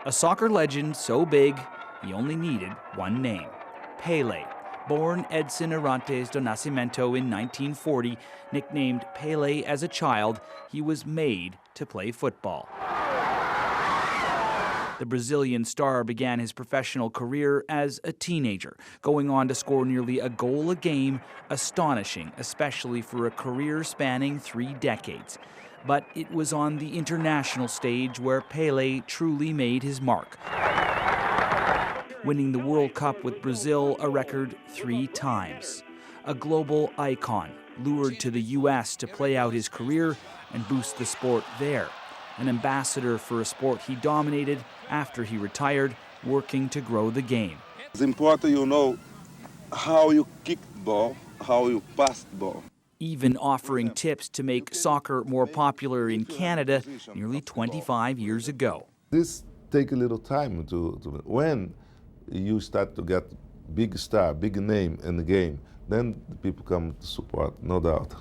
A soccer legend so big, he only needed one name, Pelé. Born Edson Arantes do Nascimento in 1940, nicknamed Pelé as a child, he was made to play football. The Brazilian star began his professional career as a teenager, going on to score nearly a goal a game, astonishing, especially for a career spanning 3 decades. But it was on the international stage where Pelé truly made his mark, winning the World Cup with Brazil a record 3 times. A global icon, lured to the U.S. to play out his career and boost the sport there. An ambassador for a sport he dominated after he retired, working to grow the game. It's important you know how you kick the ball, how you pass the ball. Even offering tips to make soccer more popular in Canada nearly 25 years ago. This takes a little time to when you start to get big star, big name in the game, then the people come to support, no doubt.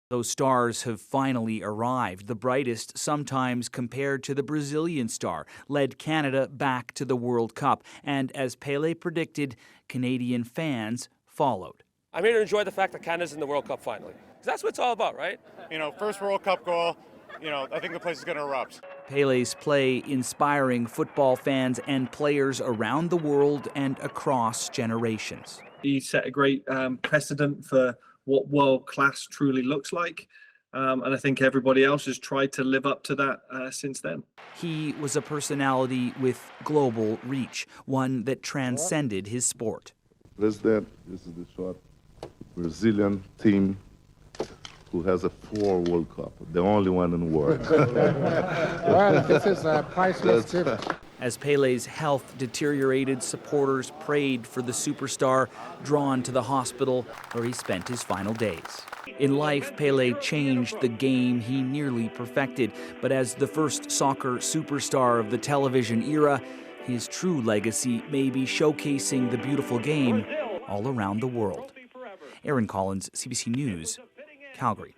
Those stars have finally arrived. The brightest, sometimes compared to the Brazilian star, led Canada back to the World Cup. And as Pelé predicted, Canadian fans followed. I'm here to enjoy the fact that Canada's in the World Cup finally. Because that's what it's all about, right? You know, first World Cup goal, I think the place is going to erupt. Pelé's play inspiring football fans and players around the world and across generations. He set a great precedent for what world-class truly looks like. And I think everybody else has tried to live up to that since then. He was a personality with global reach, one that transcended his sport. President, this is the short Brazilian team who has a 4 World Cup, the only one in the world. Well, this is a priceless gift. As Pelé's health deteriorated, supporters prayed for the superstar, drawn to the hospital where he spent his final days. In life, Pelé changed the game he nearly perfected, but as the first soccer superstar of the television era, his true legacy may be showcasing the beautiful game all around the world. Aaron Collins, CBC News, Calgary.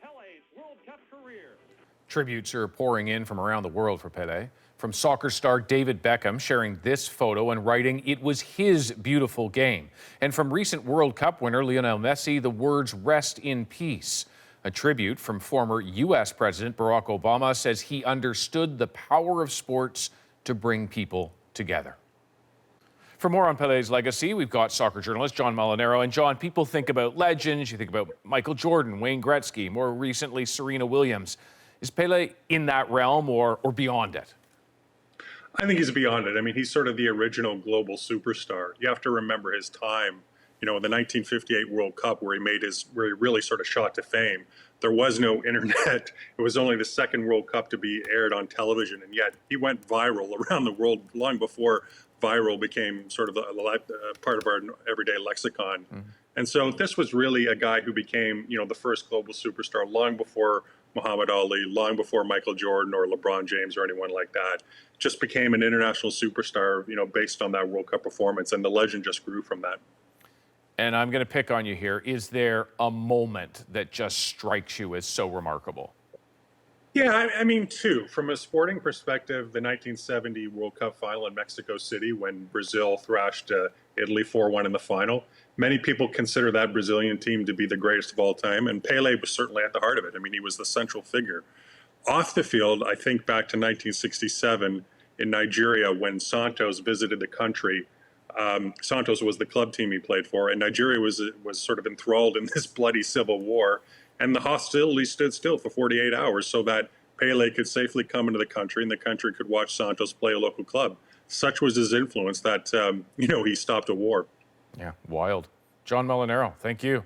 Tributes are pouring in from around the world for Pelé. From soccer star David Beckham sharing this photo and writing, "It was his beautiful game." And from recent World Cup winner Lionel Messi, the words, "Rest in peace." A tribute from former U.S. President Barack Obama says he understood the power of sports to bring people together. For more on Pelé's legacy, we've got soccer journalist John Molinaro. And John, people think about legends, you think about Michael Jordan, Wayne Gretzky, more recently Serena Williams. Is Pelé in that realm or beyond it? I think he's beyond it. I mean, he's sort of the original global superstar. You have to remember his time, the 1958 World Cup where he really sort of shot to fame. There was no internet. It was only the second World Cup to be aired on television, and yet he went viral around the world long before viral became sort of a part of our everyday lexicon. Mm-hmm. And so this was really a guy who became, the first global superstar long before Muhammad Ali, long before Michael Jordan or LeBron James or anyone like that. Just became an international superstar, based on that World Cup performance, and the legend just grew from that. And I'm going to pick on you here. Is there a moment that just strikes you as so remarkable? Yeah, I mean, two. From a sporting perspective, the 1970 World Cup final in Mexico City when Brazil thrashed Italy 4-1 in the final. Many people consider that Brazilian team to be the greatest of all time, and Pelé was certainly at the heart of it. I mean, he was the central figure. Off the field, I think back to 1967 in Nigeria when Santos visited the country. Santos was the club team he played for, and Nigeria was sort of enthralled in this bloody civil war. And the hostility stood still for 48 hours so that Pelé could safely come into the country and the country could watch Santos play a local club. Such was his influence that, he stopped a war. Yeah, wild. John Molinaro, thank you.